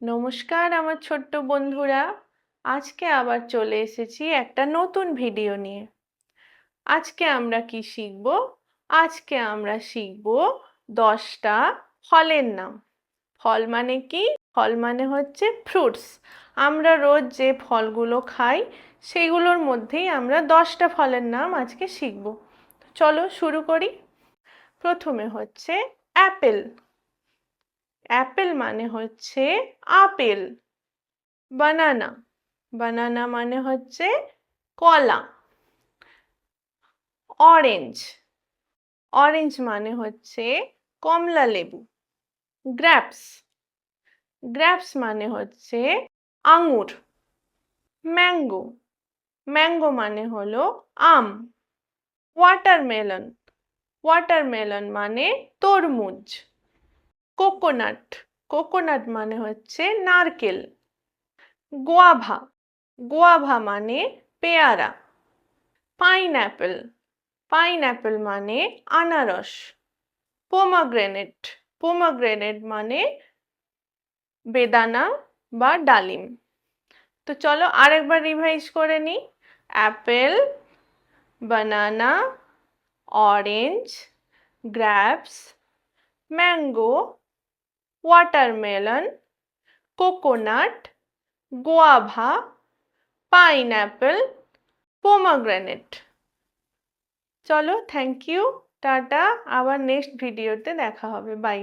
নমস্কার আমার ছোট্ট বন্ধুরা, আজকে আবার চলে এসেছি একটা নতুন ভিডিও নিয়ে। আজকে আমরা কি শিখব? আজকে আমরা শিখব 10টা ফলের নাম। ফল মানে কি? ফল মানে হচ্ছে ফ্রুটস। আমরা রোজ যে ফলগুলো খাই সেগুলোর মধ্যেই আমরা 10টা ফলের নাম আজকে শিখব। চলো শুরু করি। প্রথমে হচ্ছে অ্যাপেল। অ্যাপেল মানে হচ্ছে আপেল। বানানা, বানানা মানে হচ্ছে কলা। অরেঞ্জ, অরেঞ্জ মানে হচ্ছে কমলা লেবু। গ্রেপস, গ্রেপস মানে হচ্ছে আঙুর। ম্যাঙ্গো, ম্যাঙ্গো মানে হলো আম। ওয়াটারমেলন, ওয়াটারমেলন মানে তরমুজ। কোকোনাট, কোকোনাট মানে হচ্ছে নারকেল। গোয়াভা, গোয়াভা মানে পেয়ারা। পাইনঅ্যাপেল, পাইনঅ্যাপেল মানে আনারস। পোমাগ্রেনেট, পোমাগ্রেনেট মানে বেদানা বা ডালিম। তো চলো আরেকবার রিভাইজ করে নিই। Apple, banana, orange, grapes, mango, watermelon, coconut, guava, pineapple, pomegranate. চলো থ্যাংক ইউ, টাটা, আবার নেক্সট ভিডিওতে দেখা হবে, বাই।